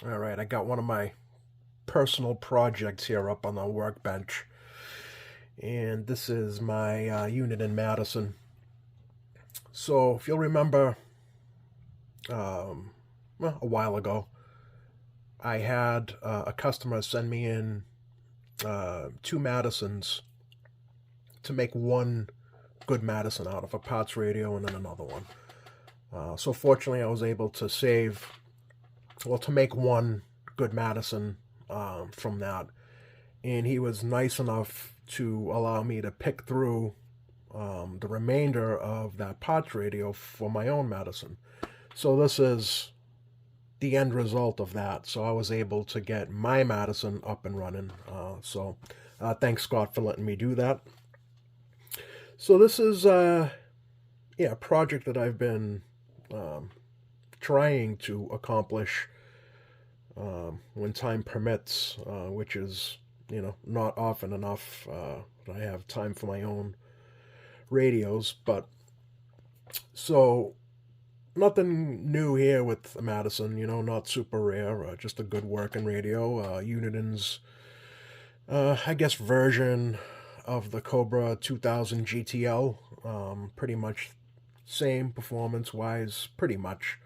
All right, I got one of my personal projects here up on the workbench, and this is my Uniden Madison. So, if you'll remember, a while ago, I had a customer send me in two Madisons to make one good Madison out of a parts radio and then another one. So, fortunately, I was able to to make one good Madison from that. And he was nice enough to allow me to pick through the remainder of that parts radio for my own Madison. So this is the end result of that. So I was able to get my Madison up and running. Thanks, Scott, for letting me do that. So this is a project that I've been trying to accomplish when time permits, which is not often enough that I have time for my own radios. But so nothing new here with Madison, not super rare, just a good working radio. Uniden's, I guess, version of the Cobra 2000 GTL, pretty much same performance-wise, pretty much.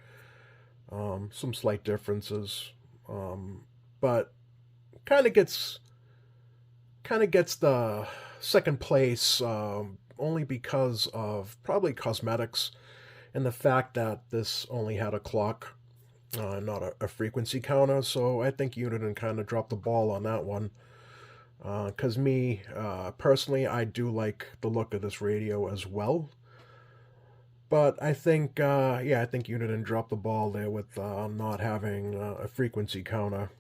Some slight differences, but kind of gets the second place only because of probably cosmetics and the fact that this only had a clock, not a frequency counter. So I think Uniden kind of dropped the ball on that one. Because me, personally, I do like the look of this radio as well. But I think, I think Uniden dropped the ball there with not having a frequency counter.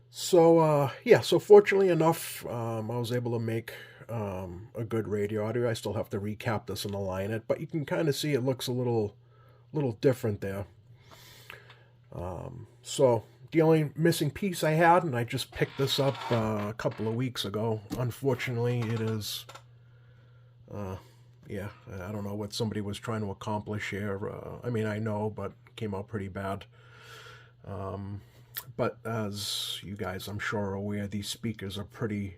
So, so fortunately enough, I was able to make a good radio audio. I still have to recap this and align it, but you can kind of see it looks a little different there. So the only missing piece I had, and I just picked this up a couple of weeks ago. Unfortunately, it is, I don't know what somebody was trying to accomplish here. I know, but it came out pretty bad. But as you guys, I'm sure, are aware, these speakers are pretty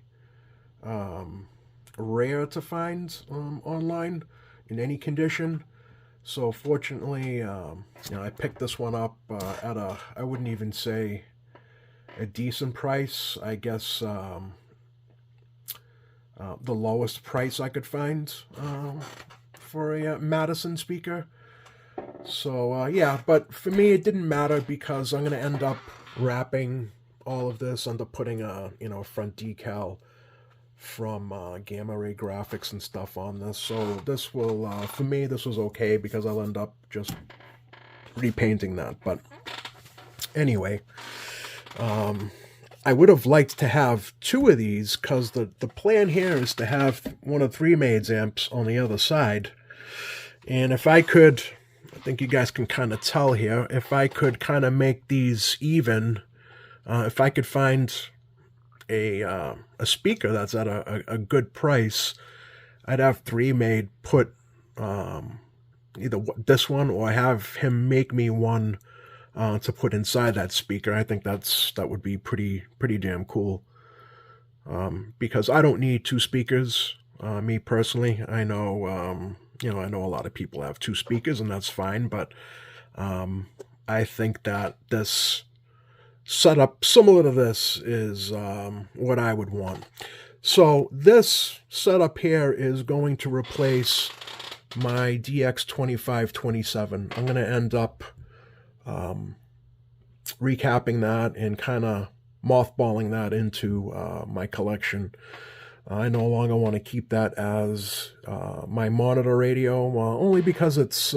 rare to find online in any condition. So fortunately, I picked this one up at I wouldn't even say a decent price. I guess the lowest price I could find for a Madison speaker. So but for me it didn't matter because I'm going to end up wrapping all of this, end up putting a front decal from Gamma Ray Graphics and stuff on this. So this will, for me, this was okay because I'll end up just repainting that. But anyway, I would have liked to have two of these because the plan here is to have one of 3-Maids amps on the other side. And if I could, I think you guys can kind of tell here, if I could kind of make these even, if I could find a speaker that's at a good price, I'd have 3-Maid put either this one or have him make me one to put inside that speaker. I think that would be pretty damn cool. Because I don't need two speakers. Me personally, I know I know a lot of people have two speakers, and that's fine. But I think that this setup similar to this is what I would want. So this setup here is going to replace my DX2527. I'm going to end up recapping that and kind of mothballing that into my collection. I no longer want to keep that as my monitor radio, only because it's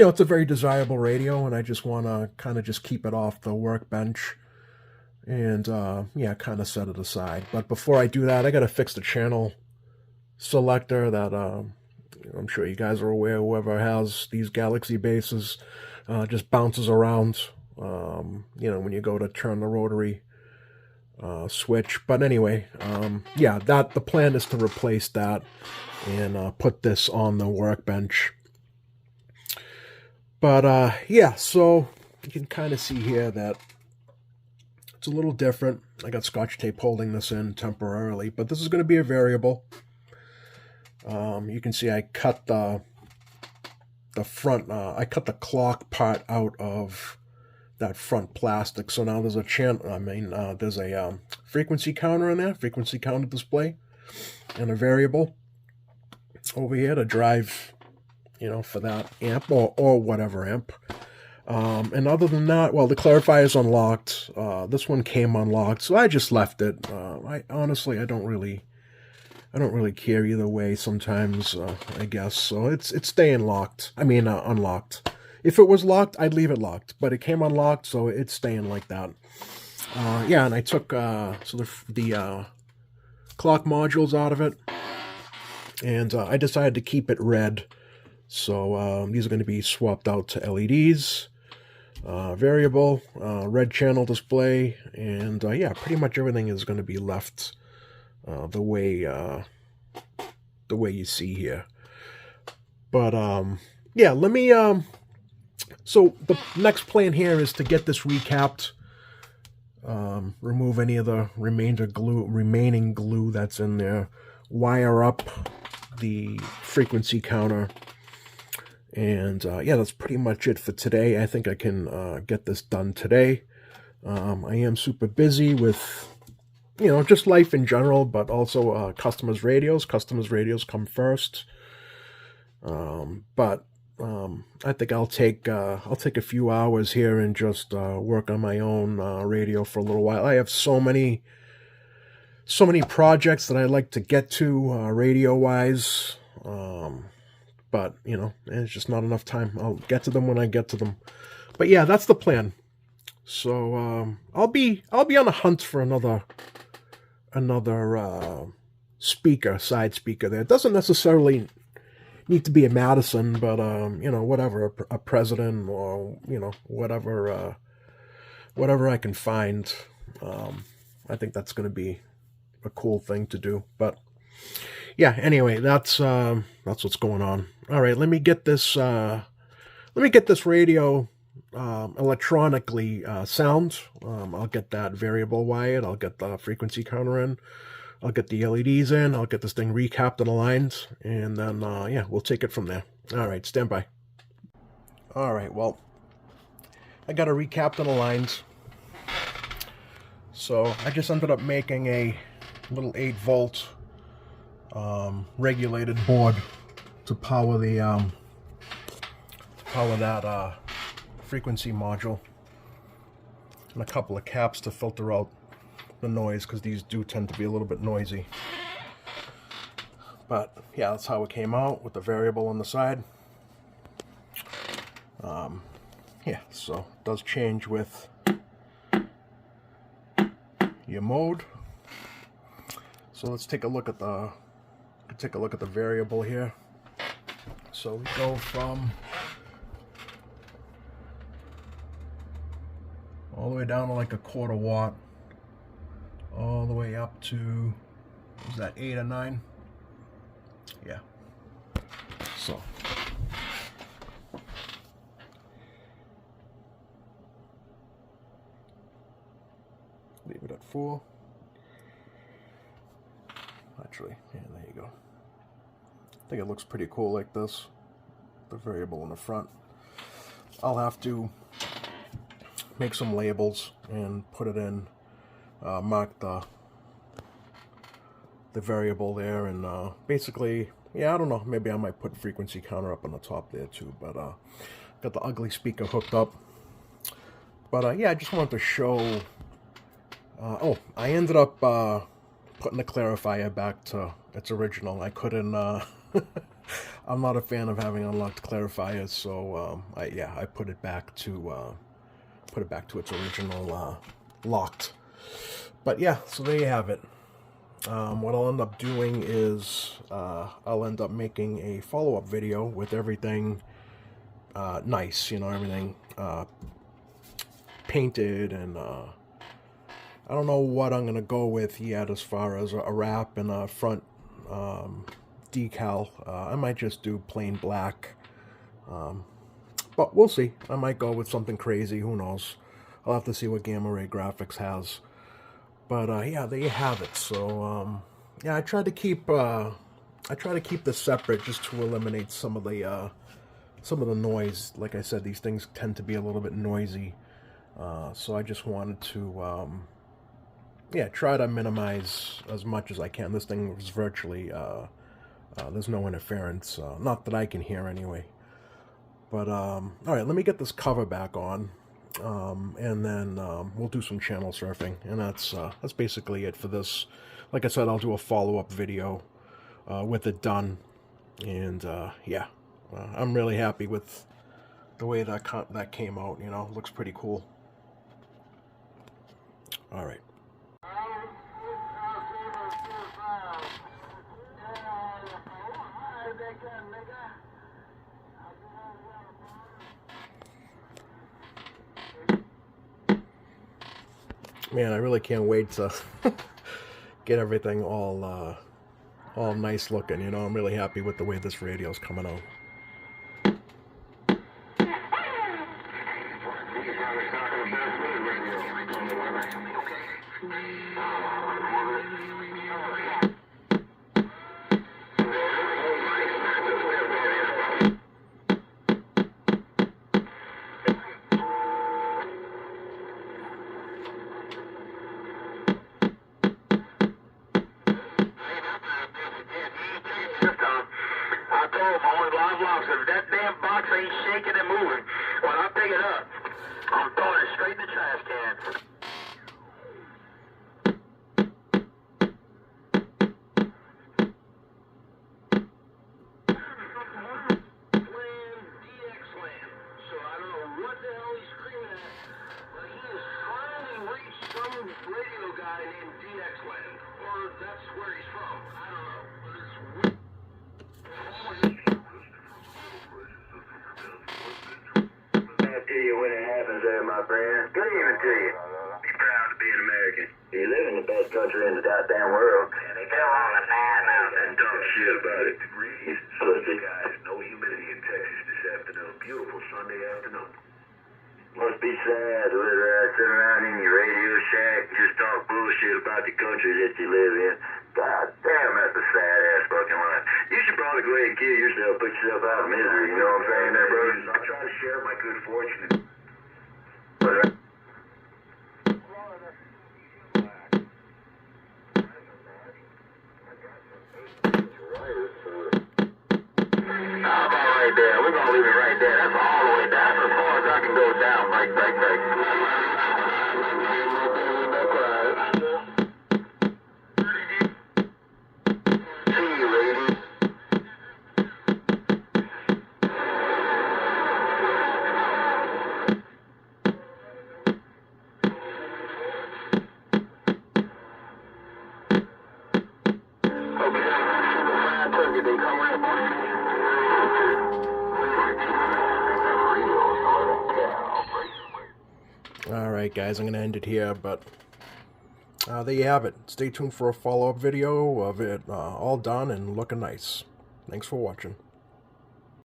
it's a very desirable radio, and I just want to kind of just keep it off the workbench and kind of set it aside. But before I do that, I got to fix the channel selector that I'm sure you guys are aware, whoever has these Galaxy bases just bounces around when you go to turn the rotary switch. But anyway, the plan is to replace that and put this on the workbench. But so you can kind of see here that it's a little different. I got Scotch tape holding this in temporarily, but this is going to be a variable. You can see I cut the front, I cut the clock part out of that front plastic. So now there's a there's a frequency counter in there, frequency counter display, and a variable over here to drive, for that amp or whatever amp. And other than that, well, the clarifier is unlocked. This one came unlocked, so I just left it. I honestly, I don't really care either way. Sometimes, I guess so. It's staying locked. I mean, unlocked. If it was locked, I'd leave it locked, but it came unlocked, so it's staying like that. Yeah, and I took the clock modules out of it, and I decided to keep it red. So these are going to be swapped out to LEDs, variable, red channel display, and yeah, pretty much everything is going to be left the way you see here. But yeah, let me so the next plan here is to get this recapped, remove any of the remaining glue that's in there, wire up the frequency counter, and yeah, that's pretty much it for today. I think I can get this done today. I am super busy with, just life in general, but also customers' radios. Customers' radios come first. But I think I'll take a few hours here and just work on my own radio for a little while. I have so many projects that I like to get to radio wise, but it's just not enough time. I'll get to them when I get to them. But yeah, that's the plan. So I'll be on the hunt for another side speaker there. It doesn't necessarily need to be a Madison, but whatever, a President, or whatever I can find. I think that's going to be a cool thing to do. But yeah, anyway, that's what's going on. All right, let me get this radio electronically sound. I'll get that variable wired. I'll get the frequency counter in. I'll get the LEDs in. I'll get this thing recapped and aligned, and then yeah, we'll take it from there. All right, stand by. All right, well, I got it recapped and aligned. So I just ended up making a little 8-volt regulated board to power the that frequency module, and a couple of caps to filter out the noise, because these do tend to be a little bit noisy. But yeah, that's how it came out, with the variable on the side. Yeah, so it does change with your mode. So let's take a look at the variable here. So we go from all the way down to like a 1/4 watt, all the way up to, was that 8 or 9? Yeah. So leave it at 4. Actually, yeah, there you go. I think it looks pretty cool like this. The variable in the front. I'll have to make some labels and put it in, mark the variable there, and basically, yeah, I don't know, maybe I might put frequency counter up on the top there too, but got the ugly speaker hooked up. But yeah, I just wanted to show, oh, I ended up putting the clarifier back to its original. I couldn't, I'm not a fan of having unlocked clarifiers, so I put it back to its original locked. But yeah, so there you have it. What I'll end up doing is I'll end up making a follow-up video with everything nice, everything painted, and I don't know what I'm gonna go with yet as far as a wrap and a front decal. I might just do plain black, But we'll see. I might go with something crazy. Who knows? I'll have to see what Gamma Ray Graphics has. But yeah, there you have it. So yeah, I try to keep this separate just to eliminate some of the noise. Like I said, these things tend to be a little bit noisy. So I just wanted to yeah, try to minimize as much as I can. This thing was virtually there's no interference, not that I can hear anyway. But all right, let me get this cover back on, and then we'll do some channel surfing, and that's basically it for this. Like I said, I'll do a follow-up video with it done, and yeah, I'm really happy with the way that came out. You know, looks pretty cool. All right. Man, I really can't wait to get everything all nice looking. You know, I'm really happy with the way this radio's coming out. If that damn box ain't shaking and moving, when I pick it up, I'm throwing it straight in the trash can. DX land. So I don't know what the hell he's screaming at, but he is trying to reach some radio guy named DX land. Or that's where he's from. I don't know. But it's weird. Tell you when it happens there, my friend. Good evening to you. Be proud to be an American. You live in the best country in the goddamn world. And they go on the bad mountain and talk shit about it. Degrees, pussy. Guys, no humidity in Texas this afternoon. Beautiful Sunday afternoon. Must be sad to sit around in your radio shack and just talk bullshit about the country that you live in. God damn, that's a sad-ass fucking life. You should probably go ahead and kill yourself, put yourself out of misery, you know what I'm saying there, bro? I'll try to share my good fortune. I'm all right there. We're going to leave it right there. That's all the way down. That's as far as I can go down. Right. See you, lady. Okay. They come right up. Alright guys, I'm going to end it here, but there you have it. Stay tuned for a follow-up video of it all done and looking nice. Thanks for watching.